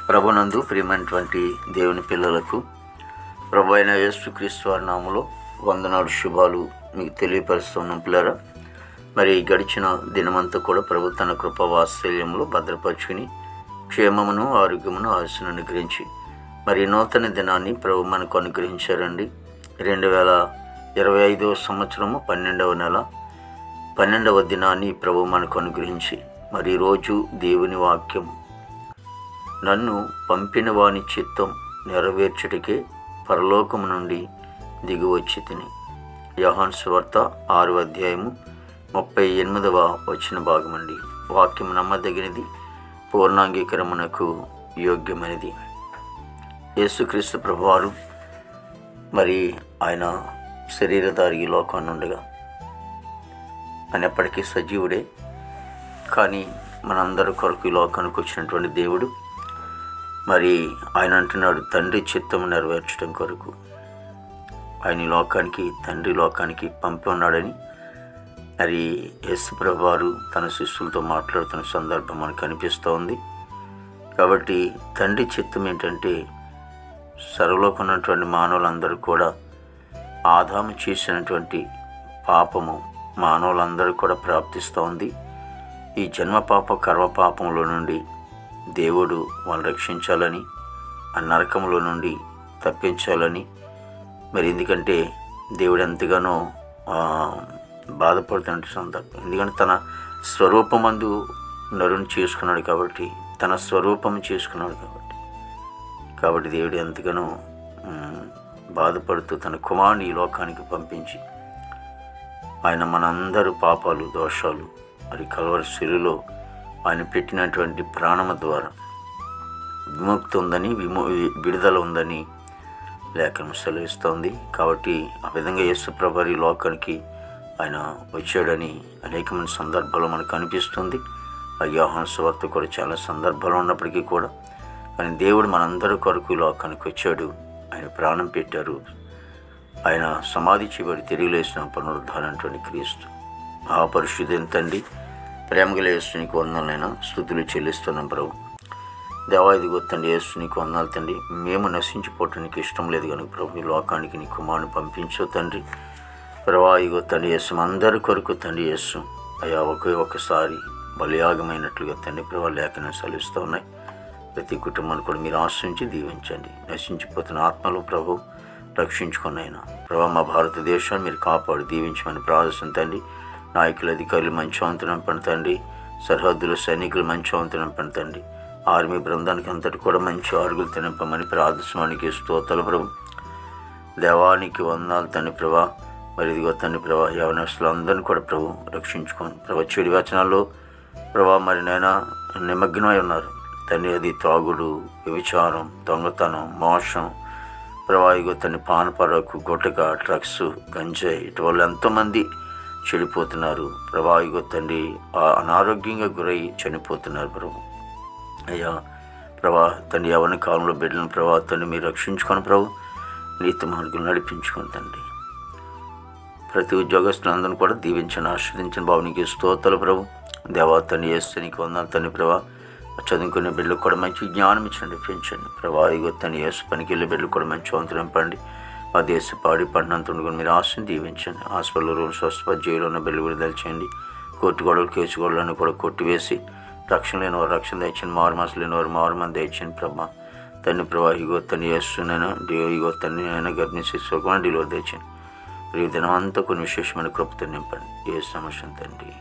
ప్రభునందు ప్రియమైనటువంటి దేవుని పిల్లలకు ప్రభు అయిన యేసుక్రీస్తు వారి నామములో వందనాలు, శుభాలు మీకు తెలియపరుస్తున్నాం పిల్లరా. మరి గడిచిన దినమంతా కూడా ప్రభు తన కృప వాత్సల్యంలో భద్రపరుచుకుని క్షేమమును ఆరోగ్యమును ఆశను అనుగ్రహించి మరి నూతన దినాన్ని ప్రభు మనకు అనుగ్రహించారండి. 2025 సంవత్సరము 12వ నెల 12వ దినాన్ని ప్రభు మనకు అనుగ్రహించి మరి రోజు దేవుని వాక్యం నన్ను పంపిన వాని చిత్తం నెరవేర్చుటకే పరలోకము నుండి దిగివచ్చి తిని. యోహాను సువార్త 6వ అధ్యాయము 38వ వచన భాగమండి. వాక్యం నమ్మదగినది, పూర్ణాంగీకరమునకు యోగ్యమైనది. యేసుక్రీస్తు ప్రభువారు మరి ఆయన శరీరధారి ఈ లోకాన్ని ఉండగా అయినప్పటికీ సజీవుడే, కానీ మనందరి కొరకు ఈ లోకానికి వచ్చినటువంటి దేవుడు మరి ఆయన అంటున్నాడు, తండ్రి చిత్తము నెరవేర్చడం కొరకు ఆయన ఈ లోకానికి, తండ్రి లోకానికి పంపి ఉన్నాడని మరి యేసు ప్రభువారు తన శిష్యులతో మాట్లాడుతున్న సందర్భం మనకు కనిపిస్తూ ఉంది. కాబట్టి తండ్రి చిత్తం ఏంటంటే సర్వలోకం ఉన్నటువంటి మానవులందరూ కూడా ఆదాము చేసినటువంటి పాపము మానవులందరూ కూడా ప్రాప్తిస్తూ ఉంది. ఈ జన్మ పాప కర్మ పాపంలో నుండి దేవుడు వాళ్ళని రక్షించాలని, ఆ నరకంలో నుండి తప్పించాలని, మరి ఎందుకంటే దేవుడు ఎంతగానో బాధపడుతున్న సందర్భం. ఎందుకంటే తన స్వరూపమందు నరుని చేసుకున్నాడు కాబట్టి, తన స్వరూపం చేసుకున్నాడు కాబట్టి దేవుడు ఎంతగానో బాధపడుతూ తన కుమారుని ఈ లోకానికి పంపించి ఆయన మనందరూ పాపాలు, దోషాలు మరి కల్వరి శిలువలో ఆయన పెట్టినటువంటి ప్రాణము ద్వారా విముక్తి ఉందని, విడుదల ఉందని లేఖనం సెలవిస్తోంది. కాబట్టి ఆ విధంగా యేసు ప్రభువు ఈ లోకానికి ఆయన వచ్చాడని అనేకమైన సందర్భాలు మనకు అనిపిస్తుంది. ఆ యోహాను సువార్త కూడా చాలా సందర్భాలు ఉన్నప్పటికీ కూడా కానీ దేవుడు మనందరి కొరకు ఈ లోకానికి వచ్చాడు. ఆయన ప్రాణం పెట్టారు. ఆయన సమాధి చేయబడి తిరిగి లేచిన పునరుద్ధారమైనటువంటి క్రీస్తు. మహాపరిశుద్ధుని తండ్రి, ప్రేమగల యేసు నీకు వందనాలైనా స్తుతులు చెల్లిస్తున్నాం ప్రభు. దేవా ఇదిగో తండ్రి, యేసు నీకు వందనాలు తండ్రి. మేము నశించిపోవటానికి ఇష్టం లేదు కనుక ప్రభు ఈ లోకానికి నీ కుమారుని పంపించు తండ్రి. ప్రభా ఇదిగో తండ్రి యేసు అందరి కొరకు తండ్రి యేసు అయ్యా ఒకసారి బలియాగమైనట్లుగా తండ్రి ప్రభా లేఖనం సెలవిస్తూ ఉన్నాయి. ప్రతి కుటుంబాన్ని కూడా మీరు ఆశ్రయించి దీవించండి. నశించిపోతున్న ఆత్మలు ప్రభు రక్షించుకుని అయినా ప్రభా మా భారతదేశాన్ని మీరు కాపాడు దీవించమని ప్రార్థన తండ్రి. నాయకులు, అధికారులు మంచి వంతనం పండుతండి. సరిహద్దులు సైనికులు మంచి వంతనం పండుతండి. ఆర్మీ బృందానికి అంతటి కూడా మంచి ఆరుగులు తినపమని ప్రార్థించడానికి స్తోత్రాలు ప్రభు. దేవానికి వందనాలు తండ్రి ప్రభా. మరి ఇదిగో తండ్రి ప్రభా, యవనస్తులు అందరినీ కూడా ప్రభు రక్షించుకోండి ప్రభా. చెడు వచనాల్లో ప్రభా మరి నైనా నిమగ్నమై ఉన్నారు తండ్రి. అది తాగుడు, వ్యభిచారం, దొంగతనం, మోసం ప్రభా ఇగో తండ్రి పానపరకు, గుటక, డ్రగ్స్, గంజాయి ఇటువంటి ఎంతోమంది చెడిపోతున్నారు ప్రభా. ఇగో తండ్రి అనారోగ్యంగా గురై చనిపోతున్నారు ప్రభు. అయ్యా ప్రభా తండ్రి యవ్వన కాలంలో బిడ్డలను ప్రభా తండ్రి మీరు రక్షించుకొని ప్రభు నీతి మార్గం నడిపించుకొని తండ్రి. ప్రతి ఉద్యోగస్తులందరినీ కూడా దీవించండి, ఆశ్రదించండి బాబు. నీకు స్తోత్రాలు ప్రభు. దేవా తండ్రి యేసు నీకు వందనాలు తండ్రి ప్రభా. చదువుకునే బిడ్డలకు కూడా మంచి జ్ఞానం ఇచ్చండి, పెంచండి ప్రభా. ఇగో తండ్రి యేసు పనికి వెళ్ళే బిడ్డలు కూడా మంచి వంతులు నింపండి. ఆ దేశ పాడి పంటంతా కూడా మీరు ఆశను దీవించండి. హాస్పిటల్ రూమ్ స్వస్థపడి జైలు ఉన్న బిడ్డలు విడుదల చేయండి. కోర్టు గొడవలు, కేసు గొడవలను కూడా కొట్టివేసి రక్షణ లేని వారు రక్షణ తెచ్చండి, మారు మనసు లేని వారు మారు మంది తెచ్చండి ప్రభా. తండ్రి ప్రభా ఇగో తండ్రి యేసునైనా ఇగో తండ్రి అయినా గర్భిణీ శిశువు కూడా డెలివరీ తెచ్చండి. ఈ దినం అంతా కొన్ని విశేషమైన కృపతో నింపండి. ఏ సమస్య తండ్రి.